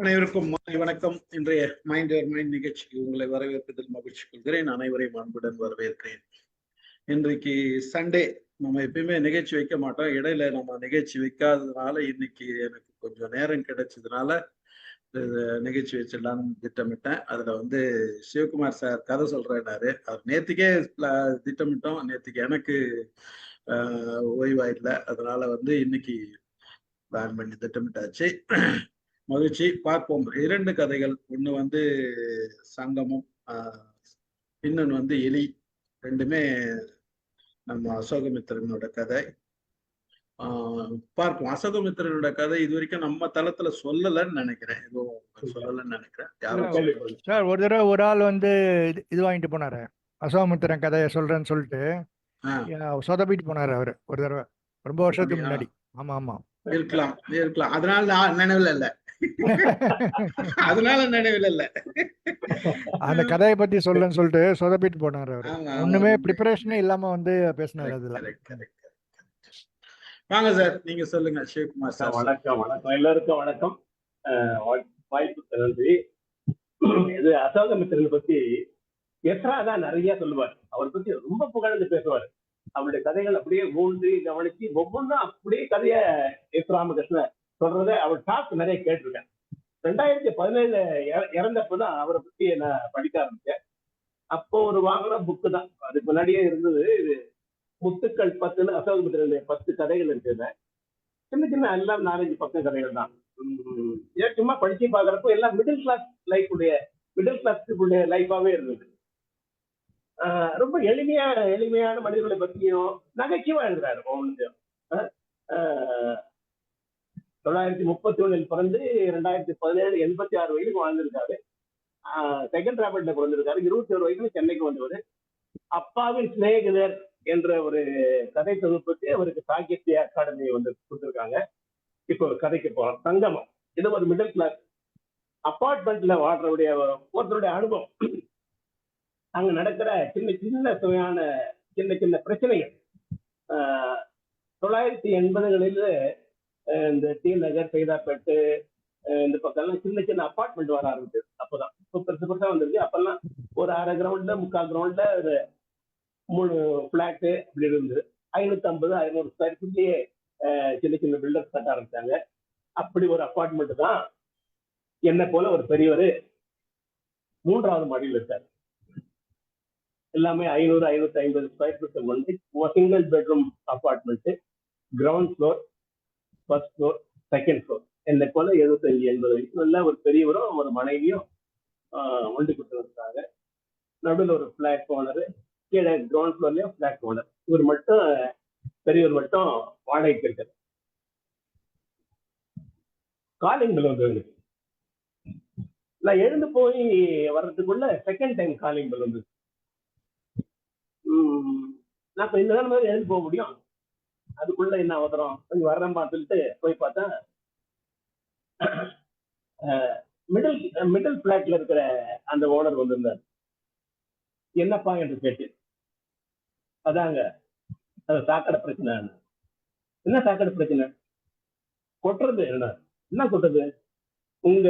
அனைவருக்கும் மாலை வணக்கம். இன்றைய மைண்ட் யுவர் மைண்ட் நிகழ்ச்சிக்கு உங்களை வரவேற்பதில் மகிழ்ச்சி கொள்கிறேன். அனைவரையும் அன்புடன் வரவேற்கிறேன். இன்றைக்கு சண்டே. நம்ம எப்பயுமே நிகழ்ச்சி வைக்க மாட்டோம். இடையில நம்ம நிகழ்ச்சி வைக்காததுனால இன்னைக்கு எனக்கு கொஞ்சம் நேரம் கிடைச்சதுனால நிகழ்ச்சி வச்சிடலான்னு திட்டமிட்டேன். அதுல சிவகுமார் சார் கதை சொல்றாரு. அவர் நேத்துக்கே திட்டமிட்டோம். நேத்துக்கு எனக்கு ஓய்வாயில்லை. அதனால இன்னைக்கு பிளான் பண்ணி திட்டமிட்டாச்சு. மகிழ்ச்சி. பார்ப்போம். 2 கதைகள். ஒண்ணு சங்கமம், இன்னொன்னு எலி. ரெண்டுமே நம்ம அசோகமித்திரனோட கதை. பார்ப்போம். அசோகமித்திரனோட கதை இது வரைக்கும் நம்ம தளத்துல சொல்லலன்னு நினைக்கிறேன். எதுவும் சொல்லலன்னு நினைக்கிறேன். சார் ஒரு தடவை ஒரு ஆள் இது வாங்கிட்டு போனாரு. அசோகமித்திரன் கதையை சொல்றேன்னு சொல்லிட்டு சொதப்பிட்டு போனாரு அவரு ஒரு தடவை, ரொம்ப வருஷத்துக்கு முன்னாடி. ஆமா ஆமா, இருக்கலாம். அதனால நான் நினைவுல இல்ல. அதனால நினைவில் இல்ல. அந்த கதையை பத்தி சொல்லுன்னு சொல்லிட்டு சொதப்பிட்டு போனாரு அவரு. ஒண்ணுமே ப்ரிப்பரேஷனே இல்லாம பேசினாரு அதுல. வாங்க சார், நீங்க சொல்லுங்க சிவகுமார் சார். வணக்கம். எல்லாருக்கும் வணக்கம். வாய்ப்புக்கு நன்றி. இது அசோகமித்திரன் பத்தி எஸ்ரா தான் நிறைய சொல்லுவார். அவர் பத்தி ரொம்ப புகழ்ந்து பேசுவார். அவருடைய கதைகள் அப்படியே ஊன்றி கவனிச்சு ஒவ்வொன்றும் அப்படியே கதைய எஸ் ராமகிருஷ்ணன் சொல்றத அவர் டாக் நிறைய கேட்டிருக்கேன். 2017 இறந்தப்பதான் அவரை பத்தி நான் படிக்க ஆரம்பிச்சேன். அப்போ ஒரு வாங்கின புக்கு தான், அதுக்கு முன்னாடியே இருந்தது. இது முத்துக்கள் 10ன்னு அசோகமித்திரனுடைய 10 கதைகள் இருக்குது. சின்ன சின்ன எல்லாம் 4-5 பக்கம் கதைகள் தான். ஏன் சும்மா படிச்சு பாக்குறப்போ எல்லாம் மிடில் கிளாஸ் லைஃபாவே இருந்தது. ரொம்ப எளிமையான மனிதர்களை பத்தியும் நகைச்சுவா எழுதுறாரு. 1931 பிறந்து 2017 86 வயதுக்கு வாழ்ந்திருக்காரு. செகண்ட் ராபர்ட்ல பிறந்திருக்காரு. 21 வயசுல சென்னைக்கு வந்தவர். அப்பாவின் சிநேகிதர் என்ற ஒரு கதை தொகுப்புக்கு அவருக்கு சாகித்ய அகாடமி கொடுத்திருக்காங்க. இப்போ கதைக்கு போறோம். சங்கமம். இது ஒரு மிடில் கிளாஸ் அபார்ட்மெண்ட்ல வாழ்றவுடைய ஒருத்தருடைய அனுபவம். அங்க நடக்கிற சின்ன சுவையான சின்ன பிரச்சனைகள். 980களில் இந்த டி நகர், சைதாப்பேட்டு, இந்த பக்கம் சின்ன அபார்ட்மெண்ட் வர ஆரம்பிச்சது. அப்போதான் பெருசா வந்திருக்கு. அப்பெல்லாம் ஒரு 1/2 கிரவுண்ட்ல 3/4 கிரவுண்ட்ல ஒரு 3 பிளாட்டு அப்படி இருந்தது. 550-600 ஸ்கொயர் ஃபீட்லயே சின்ன பில்டர்ஸ் கட்ட ஆரம்பிச்சாங்க. அப்படி ஒரு அபார்ட்மெண்ட் தான் என்ன போல ஒரு பெரியவர் 3வது மாடியில் இருக்காரு. எல்லாமே 500-550 square feet single bedroom apartment. Ground floor, first floor, second floor. என்னை போல 75-80 வயசுல ஒரு பெரியவரும் ஒரு மனைவியும் ஒன்று கொடுத்து வந்தாங்க. நடுவில் ஒரு பிளாட் ஓனர், கீழே கிரவுண்ட் ஃப்ளோர்லயும் பிளாட் ஓனர். பெரியவர் மட்டும் வாடகைக்கு இருக்காரு. காலிங் பெல் வந்து நான் எழுந்து போய் வர்றதுக்குள்ள செகண்ட் டைம் காலிங் பெல் வந்து நான் இப்ப இந்த மாதிரி எழுந்து போக முடியும். அதுக்குள்ள என்ன அவசரம், கொஞ்சம் வர்றேன் பார்த்துட்டு போய் பார்த்தா மிடில் பிளாட்ல இருக்கிற அந்த ஓனர் வந்திருந்தார். என்னப்பா என்று கேட்டு, அதாங்க அது சாக்கடை பிரச்சனை. என்ன சாக்கடை பிரச்சனை? கொட்டுறது. என்ன கொட்டுறது? உங்க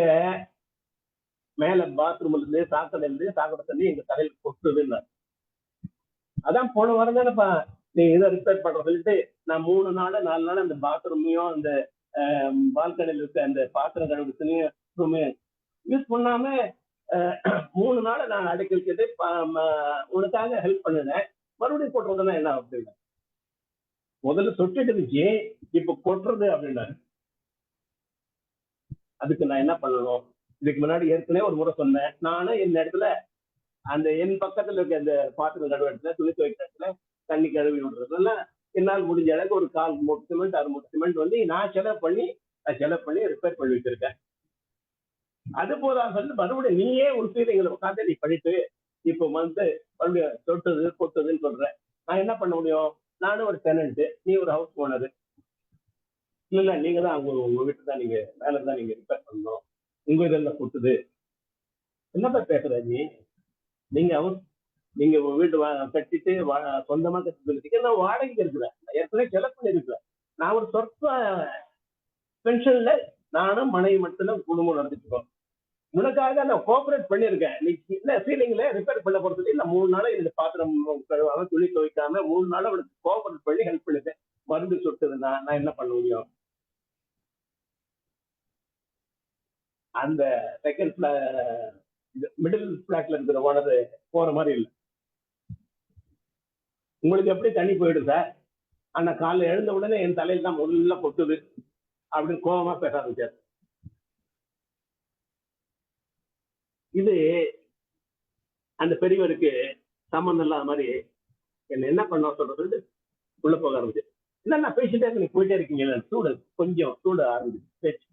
மேல பாத்ரூம்ல இருந்து சாக்கடை தண்ணி எங்க தலையில கொட்டுதுன்னு. அதான் போன வாரம் தானேப்பா நீ இதை ரிப்பேர் பண்ற சொல்லிட்டு நான் 3 நாள் 4 நாள் அந்த பாத்ரூமையும் அந்த பால்கனியில் இருக்க அந்த பாத்திரம் கழுவுறதுமே யூஸ் பண்ணாம 3 நாள் நான் அடைக்கி வச்சுட்டு உனக்காக ஹெல்ப் பண்ணுனேன். மறுபடியும் கொட்டுறதுன்னா என்ன அப்படின்னா, முதல்ல சொட்டுட்டு இருந்துச்சு, இப்ப கொட்டுறது அப்படின்னா அதுக்கு நான் என்ன பண்ணணும்? இதுக்கு முன்னாடி ஏற்கனவே ஒரு முறை சொன்னேன். நானும் இந்த இடத்துல அந்த என் பக்கத்துல இருக்க அந்த பாத்திரம் கழுவு இடத்துல, துணி துவைக்கிற இடத்துல தண்ணி கழுவி விடுறதுல என்னால் முடிஞ்ச அளவுக்கு ஒரு 4 மூட்டை சிமெண்ட் 6 மூட்டை சிமெண்ட் நான் செலவு பண்ணி ரிப்பேர் பண்ணி வச்சிருக்கேன். அது போதான் சொல்லி மறுபடியும் நீயே உள்பீரைகளை உட்காந்து நீ பண்ணிட்டு இப்போ மறுபடியும் தொட்டது கொட்டுதுன்னு சொல்றேன். நான் என்ன பண்ண முடியும்? நானும் ஒரு டெனன்ட், நீ ஒரு ஹவுஸ் ஓனரு. இல்ல நீங்க தான் உங்க வீட்டு தான் நீங்க மேல தான் நீங்க ரிப்பேர் பண்ணணும். உங்க இதெல்லாம் கொட்டுது. என்னப்பா பேசுற நீங்க வீட்டு கட்டிட்டு சொந்தமா கட்டி நான் வாடகைக்கு இருக்கிறேன். ஏற்கனவே செலவு பண்ணி இருக்கிறேன். நான் ஒரு சொற்ப பென்ஷன்ல நானும் மனைவி மட்டும் குடும்பம் நடத்திட்டு இருக்கோம். உனக்காக நான் கோஆபரேட் பண்ணியிருக்கேன். நீ என்ன சீலிங்ல ரிப்பேர் பண்ண போறது இல்ல 3 நாளா எனக்கு பாத்திரம் கழுவாம துணி துவைக்காம 3 நாளா அவனுக்கு கோஆபரேட் பண்ணி ஹெல்ப் பண்ணிட்டேன். மருந்து சொட்டுதுன்னா நான் என்ன பண்ண முடியும்? அந்த செகண்ட் மிடில் பிளாட்ல இருக்கிற ஓனர் போற மாதிரி இல்லை. உங்களுக்கு எப்படி தண்ணி போயிடும் சார்? ஆனா காலைல எழுந்த உடனே என் தலையில தான் முள்ள கொட்டுது அப்படின்னு கோபமா பேச ஆரம்பிச்சார். இது அந்த பெரியவருக்கு சம்பந்தம் இல்லாத மாதிரி என்ன பண்ண சொல்றது உள்ள போக ஆரம்பிச்சு. இல்ல நான் பேசிட்டே இருக்க, நீங்க போயிட்டே இருக்கீங்களா? கொஞ்சம் சூட ஆரம்பிச்சு பேச்சு.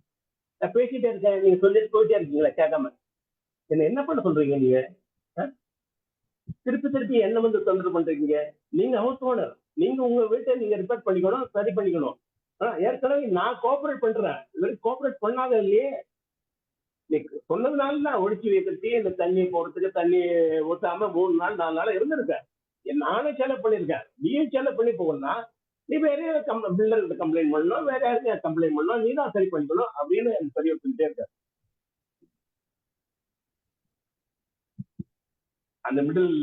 நான் பேசிட்டே இருக்கேன், நீங்க சொல்லிட்டு போயிட்டே இருக்கீங்களா கேட்காம? என்ன பண்ண சொல்றீங்க நீங்க? திருப்பி திருப்பி என்ன வந்து தொந்தரவு பண்றீங்க? நீங்க ஹவுஸ் ஓனர், நீங்க உங்க வீட்டை நீங்க ரிப்பேர் பண்ணிக்கணும், சரி பண்ணிக்கணும். ஏற்கனவே நான் கோஆபரேட் பண்றேன், கோஆபரேட் பண்ணாத இல்லையே. நீ சொன்னதுனால நான் ஒழிச்சு வைக்கிறதுக்கு இந்த தண்ணி போடுறதுக்கு தண்ணி ஊத்தாம 3 நாள் 4 நாள் இருந்திருக்கேன். நானே செலவு பண்ணிருக்கேன், நீயும் செலவு பண்ணி போகணும்னா நீ வேற யாராவது பில்டர்கிட்ட கம்ப்ளைண்ட் பண்ணணும், வேற யாருக்கு கம்ப்ளைண்ட் பண்ணணும், நீ தான் சரி பண்ணிக்கணும் அப்படின்னு எனக்கு தெரிய சொல்லிட்டே இருக்காரு. அந்த மிடில்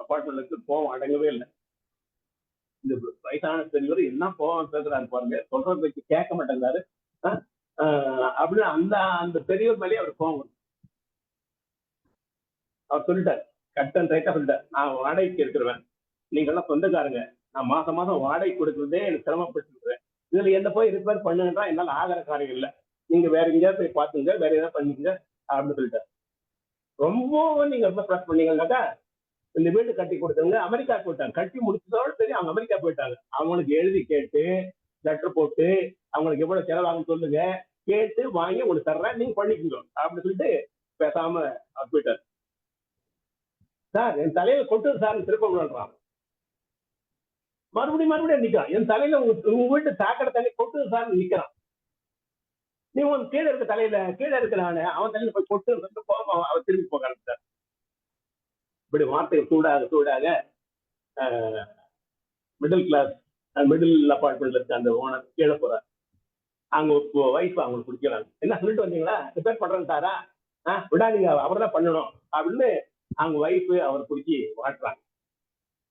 அபார்ட்மெண்ட்ல கோவம் அடங்கவே இல்லை. இந்த வயசான பெரியவர் என்ன கோவம் பேசுறாரு பாருங்க, சொல்ற பேச்சு கேட்க மாட்டேங்கிறாரு அப்படின்னு அந்த அந்த பெரியவர் மேலேயே அவர் கோவம் வரும். அவர் சொல்லிட்டார், கட் அண்ட் ரைட்டா சொல்லிட்டார், நான் வாடகைக்கு இருக்கிறவன், நீங்க எல்லாம் சொந்தக்காரங்க, நான் மாசம் மாசம் வாடகை கொடுக்கறதே எனக்கு சிரமப்பட்டு இருக்கிறேன். இதுல என்ன போய் ரிப்பேர் பண்ணுன்றா என்னால ஆகிற காரியம் இல்லை, நீங்க வேற எங்கேயாவது போய் பாத்துங்க, வேற ஏதாவது பண்ணிக்கங்க அப்படின்னு சொல்லிட்டார். ரொம்ப நீங்க ரொம்ப ப்ரெஸ் பண்ணீங்கன்னாக்கா இந்த வீடு கட்டி கொடுத்தவங்க அமெரிக்கா போயிட்டாங்க. கட்டி முடிச்சதோட சரி அவங்க அமெரிக்கா போயிட்டாங்க. அவங்களுக்கு எழுதி கேட்டு லெட்டர் போட்டு அவங்களுக்கு எவ்வளவு செலவாகும் சொல்லுங்க, கேட்டு வாங்கி உங்களுக்கு தர்றேன், நீங்க பண்ணிக்கோங்க அப்படின்னு சொல்லிட்டு பேசாம அவர் போயிட்டார். சார் என் தலையில கொட்டு சார் திருப்ப விடுறான். மறுபடியும் நிக்கிறான், என் தலையில உங்க வீட்டு சாக்கடை தண்ணி கொட்டு சார் நிக்கிறான். நீ உன் கீழே இருக்க தலையில கீழே இருக்கிறானு அவன் தலையில போய் கொட்டு போக அவர் திரும்பி போக ஆரம்பிச்சார். இப்படி வார்த்தை சூடாக மிடில் கிளாஸ் மிடில் அபார்ட்மெண்ட்ல இருக்க அந்த ஓனர் கீழே போறாரு. அவங்க வைஃப் அவங்களுக்கு பிடிக்கிறாங்க. என்ன சொல்லிட்டு வந்தீங்களா, ரிப்பேர் பண்றேன்னு சாரா, விடாதீங்க அவர் தான் பண்ணணும் அப்படின்னு அவங்க வைஃப் அவர் பிடிச்சி வாட்டுறாங்க.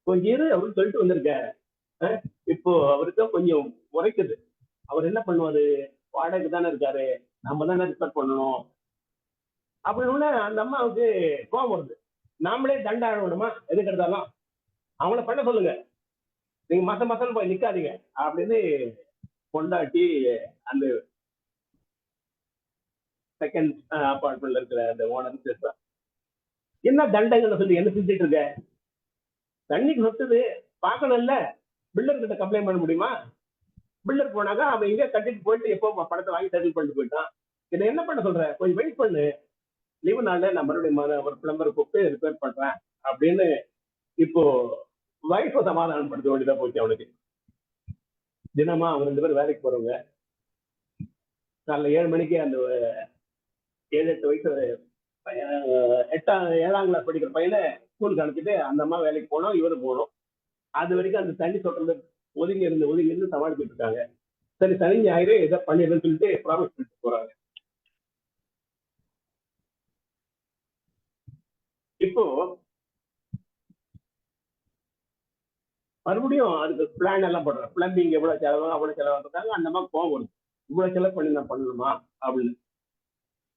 கொஞ்சம் இரு அப்படின்னு சொல்லிட்டு வந்திருக்காரு. இப்போ அவருக்கு கொஞ்சம் உரைக்குது. அவர் என்ன பண்ணுவாரு, வாடகை தானே இருக்காரு, நம்ம தானே ரிப்பேர் பண்ணணும் அப்படின்னு அந்த அம்மாவுக்கு கோபம் வருது. நாமளே தண்டை ஆகணுமா எதுக்கு எடுத்தாலும், அவங்கள பண்ண சொல்லுங்க, நீங்க மாசம் போய் நிக்காதீங்க அப்படின்னு கொண்டாட்டி அந்த செகண்ட் அபார்ட்மெண்ட்ல இருக்கிற அந்த ஓனர் பேசுறான். என்ன தண்டங்களை சொல்லி என்ன செஞ்சுட்டு இருக்க, தண்ணிக்கு சொத்துது பார்க்கணும்ல, பில்டர் கிட்ட கம்ப்ளைண்ட் பண்ண முடியுமா? பில்டர் போனாக்கா அவன் எங்க கட்டிட்டு போயிட்டு எப்போ படத்தை வாங்கி செட்டில் பண்ணிட்டு போயிட்டான். இதை என்ன பண்ண சொல்ற, கொஞ்சம் வெயிட் பண்ணு, லீவு நாள்ல நான் மறுபடியும் ஒரு பிளம்பர் கூப்பிட்டு ரிப்பேர் பண்றேன் அப்படின்னு இப்போ வைஃபை சமாதானப்படுத்த வேண்டியதா போச்சு அவனுக்கு. தினமா அவங்க 2 பேரும் வேலைக்கு போறவங்க. காலைல 7 மணிக்கு அந்த 7-8 வயசு பையன் 7ஆம் கிளாஸ் படிக்கிற பையனை ஸ்கூலுக்கு அனுப்பிட்டு அந்த அம்மா வேலைக்கு போனோம், இவரும் போனோம். அது வரைக்கும் அந்த தண்ணி சொட்டுறது ஒதுங்கி இருந்து சமாளிச்சுட்டு இருக்காங்க. சரி சனி ஞாயிறு எதை பண்ணிடுன்னு சொல்லிட்டு ப்ராமிஸ் பண்ணிட்டு போறாங்க. இப்போ மறுபடியும் அதுக்கு பிளான் எல்லாம் போடுறாங்க. பிளம்பிங் எவ்வளவு செலவாகும் அவ்வளவு செலவாங்க. அந்த மாதிரி கோவம் வருது, இவ்வளவு செலவு பண்ணி நான் பண்ணணுமா அப்படின்னு.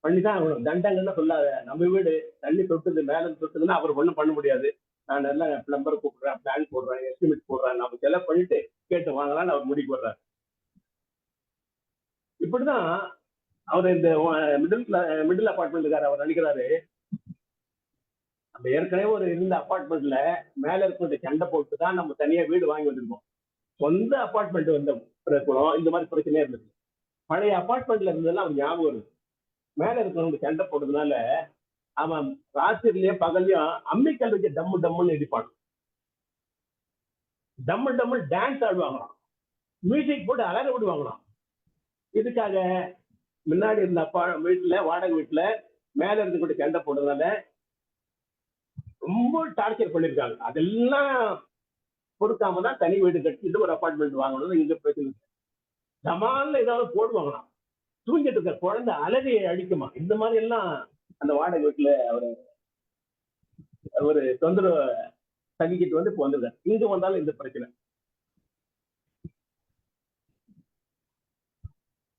பண்ணிதான் ஆகணும். தண்டங்கள்லாம் சொல்லாத, நம்ம வீடு தண்ணி சொட்டுது மேல சொட்டுதுன்னா அவர் ஒண்ணும் பண்ண முடியாது, நான் நல்லா பிளம்பர் கூப்பிடுறேன், பிளான் போடுறேன், எஸ்டிமேட் போடுறேன், நம்ம செலவு பண்ணிட்டு கேட்டு வாங்கலாம்னு அவர் முடிவு போடுறாரு. இப்படிதான் அவர் இந்த மிடில் அபார்ட்மெண்ட்டுக்கார அவர் நினைக்கிறாரு, நம்ம ஏற்கனவே ஒரு இருந்த அபார்ட்மெண்ட்ல மேல இருக்க சண்டை போட்டு தான் நம்ம தனியா வீடு வாங்கி வந்திருக்கோம். சொந்த அபார்ட்மெண்ட் வந்த இருக்கணும் இந்த மாதிரி பிரச்சனையே இருந்தது. பழைய அபார்ட்மெண்ட்ல இருந்ததெல்லாம் அவர் ஞாபகம் இருக்கு. மேல இருக்கிறவங்க சண்டை போட்டதுனால அவன் ராத்திரிலயே பகல்லையும் அம்மிக்கல் வச்சு டம்மு டம்முன்னு இடிப்பான். டம்மு டம்மு டான்ஸ் ஆடுவாங்களாம், மியூசிக் போட்டு அலற விடுவாங்களாம். இதுக்காக முன்னாடி இருந்த வீட்டுல வாடகை வீட்டுல மேல இருந்து சண்டை போட்டதுனால ரொம்ப டார்ச்சர் பண்ணிருக்காங்க. அதெல்லாம் பொறுக்காம தான் தனி வீடு கட்டிட்டு ஒரு அபார்ட்மெண்ட் வாங்கணும். இங்க பிரச்சனை சமாளில ஏதாவது போடுவாங்களாம். தூங்கிட்டு இருக்க குழந்தை அலறியை அடிக்குமா. இந்த மாதிரி எல்லாம் அந்த வாடகை வீட்டுல ஒரு தொந்தரவு தங்கிக்கிட்டு வந்து இப்போ வந்துருக்காரு. இங்க வந்தாலும் இந்த பிரச்சனை.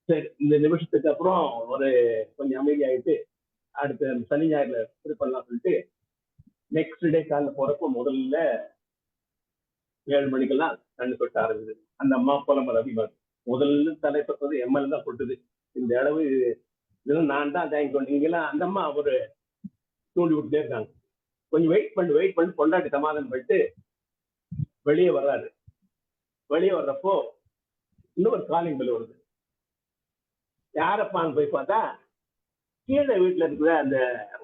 சரி, இந்த நிமிஷத்துக்கு அப்புறம் ஒரு கொஞ்சம் அமைதியாயிட்டு அடுத்த சனி ஞாயிறுல இது பண்ணலாம் சொல்லிட்டு நெக்ஸ்ட் டே காலைல போறப்போ முதல்ல 7 மணிக்கெல்லாம் கண்ணு கொட்ட ஆரம்பிக்குது. அந்த அம்மா புலம்பல் அதிகமாக முதல்ல தலை தொட்டது எம்எல் தான் கொட்டுது. இந்த அளவு இதெல்லாம் நான் தான் தேங்க் பண்ணீங்கலாம் அந்த அம்மா ஒரு தூண்டி விட்டுட்டே இருக்காங்க. கொஞ்சம் வெயிட் பண்ணி கொண்டாடி சமாதானம் பண்ணிட்டு வெளியே வர்றாரு. வெளியே வர்றப்போ இன்னொரு காலிங் பெல் வருது. யாரப்பான்னு போய் பார்த்தா கீழே வீட்டுல இருக்கிற அந்த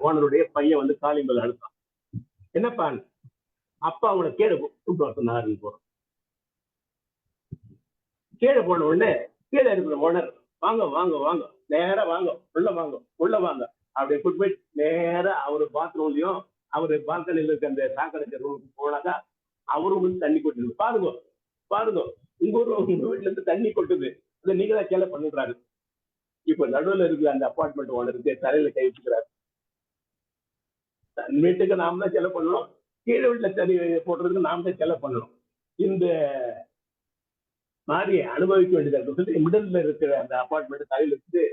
ஓனருடைய பையன் வந்து காலிங் பெல் அழுத்தான். என்னப்பான்? அப்பா அவங்கள கீழே கூப்பிட்டு வர சொன்னாருன்னு போறோம். கீழே போன உடனே கீழே இருக்கிற ஓனர் வாங்க வாங்க வாங்க நேரா வாங்க உள்ள வாங்க அப்படி கூட்டு போய் நேரா அவரு பாத்ரூம்லயும் அவரு பால்கனில இருக்க அந்த சாக்கடை ரூமுக்கு போனாக்கா அவரும் வந்து தண்ணி கொட்டுது. பாருங்க உங்க வீட்டுல இருந்து தண்ணி கொட்டுது, அதை நீங்க தான் கேள்வி பண்ணிடுறாரு. இப்ப நடுவில் இருக்கிற அந்த அப்பார்ட்மெண்ட் ஓனருக்கு தலையில கை வச்சுக்கிறாரு. தன் வீட்டுக்கு நாம தான் செலவு பண்ணணும், கீழே வீட்டுல தண்ணி போடுறதுக்கு நாம தான் செலவு பண்ணணும். இந்த மாதிரி அனுபவிக்க வேண்டியதாக சொல்லி மிடல்ல இருக்கிற அந்த அப்பார்ட்மெண்ட் தலையில வச்சுட்டு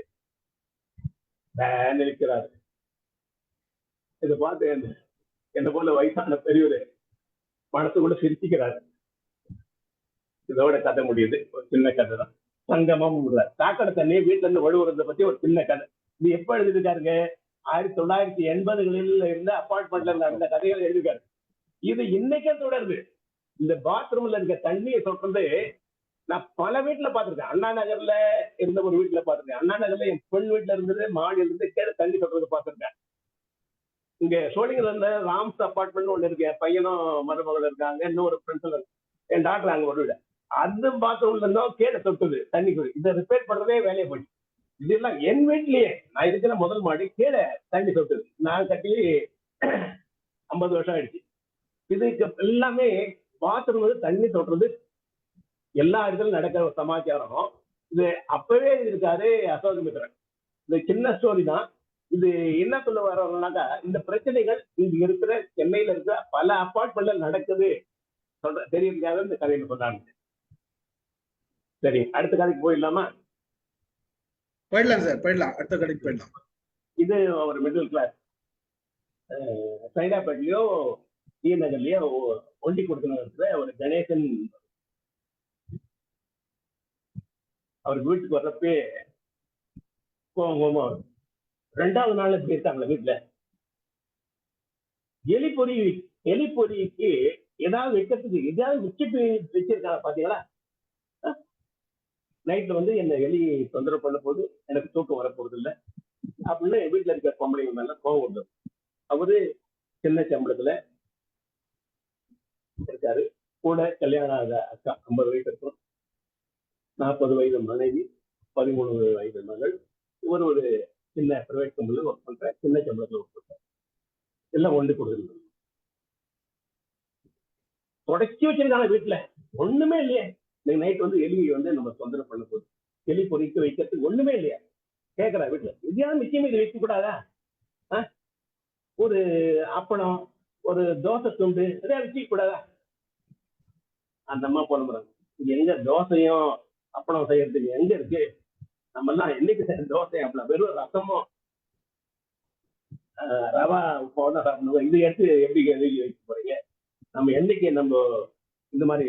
நிற்கிறாரு. இதை பார்த்து என்ன போல வயசான பெரியவர் மனசுக்குள்ள சிரிச்சுக்கிறாரு. இதோட கதை முடியுது. ஒரு சின்ன கதை தான். சங்கமம் சாக்கடை தண்ணி வீட்டுல இருந்து வழுவுறதை பத்தி ஒரு சின்ன கதை. இது எப்ப எழுதிருக்காருங்க? 1980களில் இருந்த அப்பார்ட்மெண்ட்ல நடந்த கதைகள் எழுதிருக்காரு. இது இன்னைக்கே தொடருது. இந்த பாத்ரூம்ல இருக்க தண்ணியை சொல்றது நான் பல வீட்டுல பாத்திருக்கேன். அண்ணா நகர்ல இருந்த ஒரு வீட்டுல பாத்திருக்கேன். அண்ணா நகர்ல என் பெண் வீட்டுல இருந்தது மாடியில இருந்து கீழே தண்ணி சொல்றது பாத்திருக்கேன். இங்க சோழிங்கர்ல ராம்ஸ் அப்பார்ட்மெண்ட் ஒண்ணு இருக்கு. என் பையனும் மருமகள் இருக்காங்க, இன்னொரு ஃப்ரெண்ட்ஸ் என் டாக்டர் அங்க ஒரு வீடு. அந்த பாத்ரூம்ல இருந்தோம் கீழே தொட்டுது தண்ணி. இதை ரிப்பேர் பண்றதே வேலையை போய் இதெல்லாம் என் வீட்லயே நான் இருக்கிற முதல் மாடி கீழே தண்ணி தொட்டுது. நான் கட்டி 50 வருஷம் ஆயிடுச்சு. இதுக்கு எல்லாமே பாத்ரூம் வந்து தண்ணி தொட்டுறது எல்லா இடத்துலயும் நடக்கிற ஒரு சமாச்சாரம். இது அப்பவே இருக்காரு அசோகமித்ரன். இந்த சின்ன ஸ்டோரி தான். இது என்ன சொல்ல வர்றோம்னாக்கா இந்த பிரச்சனைகள் இங்க இருக்கிற சென்னையில இருக்கிற பல அப்பார்ட்மெண்ட்ல நடக்குது சொல்ற தெரியுறதுக்காக இந்த கதையில சொன்னாங்க. சரி, அடுத்த கதைக்கு போயிடலாமா? போயிடலாம் சார், போயிடலாம். அடுத்த கடைக்கு போயிடலாம். இது ஒரு மிடில் கிளாஸ் சைதாப்பேட்லயோ டி நகர்லயோ ஒண்டி கொடுக்கணுன்ற ஒரு கணேசன். அவருக்கு வீட்டுக்கு வர்றப்பே கோவமா வரும். 2வது நாள் எப்படி இருக்காங்களா வீட்டுல எலிப்பொறிக்கு ஏதாவது வைக்கிறதுக்கு ஏதாவது வச்சிருக்காங்க பாத்தீங்களா? நைட்ல வந்து என்ன எலி தொந்தரவு பண்ண போது எனக்கு தூக்கம் வரப்போறது இல்லை அப்படின்னு வீட்டுல இருக்கிற பொம்பளைங்க மேல கோவம் வருது. அவரு சின்ன சம்பளத்துல இருக்காரு. கூட கல்யாணம் ஆக அக்கா 50 வயசு இருக்கும், 40 வயது மனைவி, 13 வயது மகள். இவர் ஒரு சின்ன பிரைவேட் கம்பெனில ஒர்க் பண்ற, சின்ன சம்பளத்துல ஒர்க் பண்ற. எல்லாம் ஒன்று கொடுக்குறது. தொடச்சி வச்சிருக்காங்க வீட்டுல, ஒண்ணுமே இல்லையே. இன்னைக்கு நைட் வந்து எலி வந்து நம்ம தொந்தரவு பண்ண போகுது, எலி பொறிக்க வைக்கிறதுக்கு ஒண்ணுமே இல்லையா கேட்கறா வீட்டுல. எதையாவது நிச்சயமா இது வைக்க கூடாதா? ஒரு அப்பளம், ஒரு தோசை துண்டு எதையாவது வச்சுக்க கூடாதா? அந்த அம்மா புலம்புறாங்க. எங்க தோசையும் அப்பளம் செய்யறதுக்கு எங்க இருக்கு? நம்ம எல்லாம் என்னைக்கு தோசை அப்பளம் வெறும் ரசமும் ரவா உப்போம் தான் சாப்பிடணும். இது எடுத்து எப்படி எழுதி வைக்க போறீங்க? நம்ம என்னைக்கு நம்ம இந்த மாதிரி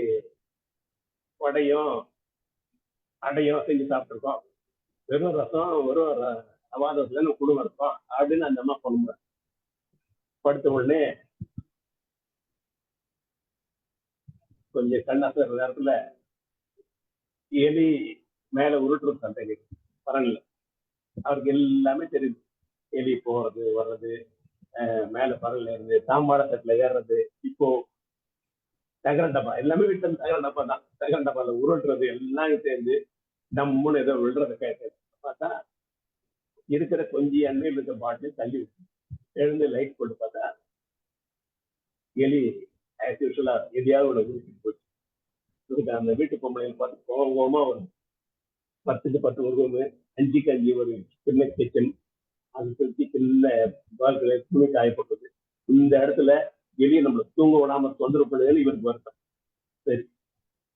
வடையும் அடையும் செஞ்சு சாப்பிட்டுருக்கோம்? வெறும் ரசம் வெறும் ரவாதத்துல நம்ம குடும்பம் இருக்கோம் அப்படின்னு அந்த அம்மா புலம்புறாங்க. படுத்த உடனே கொஞ்சம் கண்ணாசுற நேரத்துல எலி மேல உருட்டுறது சண்டை பரன்ல. அவருக்கு எல்லாமே தெரியுது. எலி போறது வர்றது, மேல பரன்ல இருந்து சாம்பார தட்டுல ஏறுறது, இப்போ தகர டப்பா எல்லாமே வீட்டுல இருந்து தகர டப்பா தான், தகர டப்பால உருட்டுறது எல்லாம் சேர்ந்து நம்மன்னு ஏதோ விழுறத கேட்க பார்த்தா இருக்கிற கொஞ்சம் எண்ணெயில் இருக்க பாட்டில் தள்ளி விட்டு எழுந்து லைட் போட்டு பார்த்தா எலி ஆஸ் யூஷுவலா எதையாவது உள்ள உருட்டிட்டு போச்சு. அந்த வீட்டு பொம்பளைங்க பார்த்து கோபமா வரும். 10க்கு 10 ஒரு ரூமு, 5க்கு 5 ஒரு சின்ன கிச்சன், அது சுற்றி சின்ன பால்களை துணி காயப்பட்டது. இந்த இடத்துல எலி நம்மளை தூங்க விடாம தொந்தரவு பண்ணுதுன்னு இவருக்கு வருத்தம். சரி,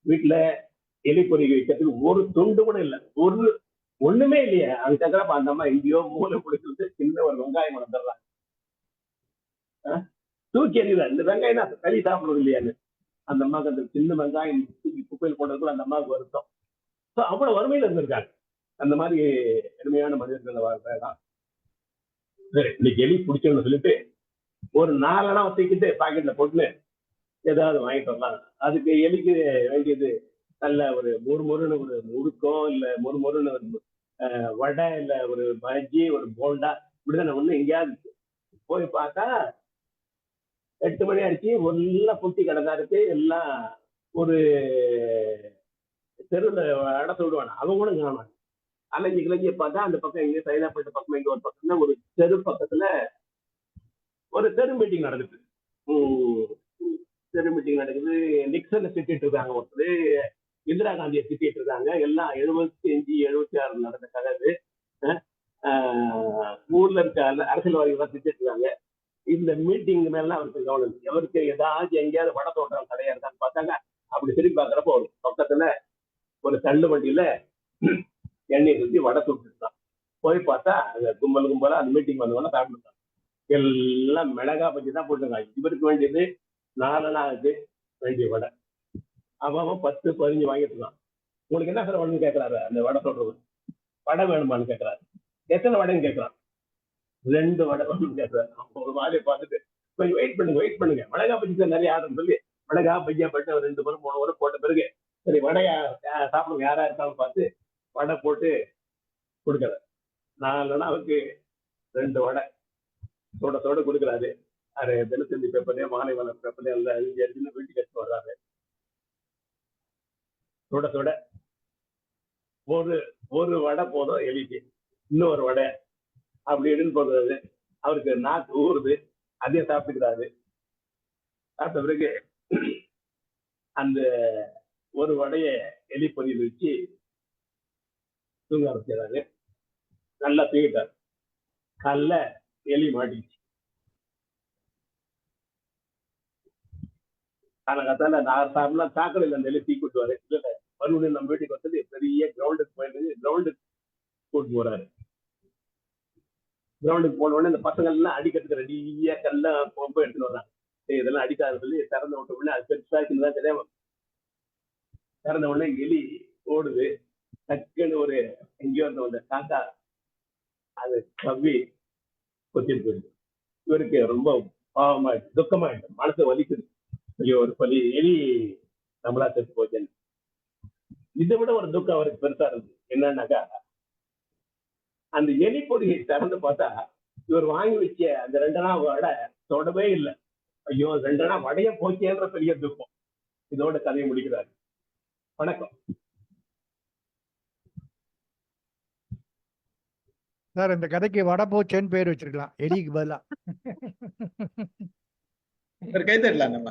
வீட்டுல எலி பொறி வைக்கிறதுக்கு ஒரு துண்டு கூட இல்லை, ஒண்ணுமே இல்லையே. அது சக்கரப்பா அந்த அம்மா எங்கேயோ மூளை பிடிச்சிட்டு சின்ன ஒரு வெங்காயம் வளர்ந்துடுறாங்க. தூக்கி எறிகிறார், இந்த வெங்காயம் தான் களி சாப்பிடுறது இல்லையான்னு. அந்த அம்மாவுக்கு அந்த சின்ன வெங்காயம் தூக்கி குப்பையில் போடுறதுக்குள்ள அந்த அம்மாவுக்கு வருத்தம். ஸோ அவ்வளவு வறுமையில இருந்திருக்காங்க. அந்த மாதிரி எளிமையான மனிதர்கள் வாழ்றதான். சரி, இன்னைக்கு எலி பிடிச்சோன்னு சொல்லிட்டு ஒரு 4 அணா தூக்கிட்டு பாக்கெட்ல போட்டுன்னு ஏதாவது வாங்கிட்டு வரலாம். அதுக்கு எலிக்கு வேண்டியது நல்ல ஒரு மொறுமொறுன்னு ஒரு முறுக்கோ, இல்ல மொறுமொறுன்னு ஒரு வடை, இல்ல ஒரு பஜ்ஜி, ஒரு போண்டா, இப்படிதானே ஒண்ணு. எங்கேயாவது போய் பார்த்தா 8 மணி ஆயிடுச்சு, எல்லாம் குட்டி கிடந்தா இருக்கு. எல்லாம் ஒரு தெருவில் இடத்த விடுவாங்க, அவங்க கூட காணும். அலைஞ்சு கிளைஞ்சி பார்த்தா அந்த பக்கம் எங்க சைதாப்பேட்டை பக்கம் எங்க ஒரு பக்கத்துல ஒரு தெரு பக்கத்துல ஒரு தெரு மீட்டிங் நடக்குது. தெரு மீட்டிங் நடக்குது. நிக்சனை திட்டிட்டு இருக்காங்க, ஒருத்தர் இந்திரா காந்தியை திட்டிட்டு இருக்காங்க. எல்லாம் 75, 76 நடந்த கதை இது. ஊர்ல இருக்க அரசியல்வாதிகள் திட்டிட்டு இருக்காங்க. இந்த மீட்டிங் மேல அவருக்கு கவனம், எவருக்கு ஏதாச்சும் எங்கேயாவது வட தோட்டம் கடையா இருக்கான்னு பார்த்தாங்க. அப்படி திரும்பி பார்க்கறப்போ ஒரு பக்கத்துல ஒரு தள்ளு வண்டியில எண்ணெய் ஊற்றி வடை சுட்டுருக்கான். போய் பார்த்தா அந்த கும்பலா அந்த மீட்டிங் வந்தவொடனே சாப்பிட்டுருக்காங்க. எல்லாம் மிளகா பஜ்ஜி தான் போட்டுருக்காங்க. இவருக்கு வேண்டியது 4 அணாவுக்கு வேண்டிய வடை. அவன் 10, 15 வாங்கிட்டு இருக்கான். உங்களுக்கு என்ன சார் வேணும்னு கேட்கறாரு அந்த வடை சொல்றது. வடை வேணுமான்னு கேட்கறாரு. எத்தனை வடைன்னு கேட்கறான். 2 வடை வேணும்னு கேட்கறாரு. ஒரு மாதிரி பார்த்துட்டு கொஞ்சம் வெயிட் பண்ணுங்க, மிளகா பஜ்ஜி தான் நிறைய ஆர்டர் சொல்லி மிளகா பஜ்ஜியா போட்டு 2 பேரும் 3 வரை போட்ட பிறகு சரி வடையா சாப்பிடுங்க யாரா இருக்கான்னு பார்த்து வடை போட்டு கொடுக்குறாரு. 4 அணாவுக்கு 2 வடை சோட கொடுக்குறாரு. அது தினத்தந்தி பேப்பர்லயே மாலை வளர் பேப்பர்லயே எல்லாம் எழுதி வீட்டுக்கு எடுத்து வர்றாரு. சோட ஒரு வடை போதும் எலிக்கு, இன்னொரு வடை அப்படி இடுன்னு போடுறது. அவருக்கு நாக்கு ஊறுது, அதையும் சாப்பிட்டுக்கிறாரு. சாப்பிட்ட பிறகு அந்த ஒரு வடைய எலி பொரியல் வச்சு தூங்க ஆரம்பிச்சாரு. நல்லா தூங்கிட்டாரு. காலைல எலி மாட்டிச்சு. காலங்காத்தால நான் சாப்பிடலாம் சாக்கடையில் அந்த எலி தீ கூட்டுவாரு. இல்ல மறுபடியும் நம்ம வீட்டுக்கு வந்தது பெரிய கிரவுண்டுக்கு போயிட்டு கிரவுண்டுக்கு கூட்டு போறாரு. கிரவுண்டுக்கு போன உடனே இந்த பசங்க எல்லாம் அடிக்கிறதுக்கு ரெடியா கல்லாம் பொம்பை எடுத்துட்டு வர்றாங்க. இதெல்லாம் அடிக்காத சொல்லி திறந்து விட்ட உடனே அது பெருசாச்சுன்னு தெரியாம திறந்த உடனே எலி ஓடுது. டக்குன்னு ஒரு எங்கேயோ வந்த காக்கா அது கவ்வி கொத்திட்டு போயிடுது. இவருக்கு ரொம்ப பாவமாயிடுச்சு, துக்கமாயிடுச்சு, மனசு வலிக்குது. ஐயோ ஒரு பலி எலி நம்மளா செத்து போச்சேன்னு. இதை விட ஒரு துக்கம் அவருக்கு பெருசா இருந்தது. என்னன்னாக்கா அந்த எலி பொடியை திறந்து பார்த்தா இவர் வாங்கி வச்ச அந்த 2 அணா வடை தொடவே இல்லை. ஐயோ 2 அணா வடைய போச்சேன்ற பெரிய துக்கம். இதோட கதையை முடிக்கிறாரு. வணக்கம் சார். இந்த கதைக்கு வடை போச்சேன்னு பேர் வச்சிருக்கலாம், எலிக்கு பதிலா. கைத்தட்டலாம் நம்ம.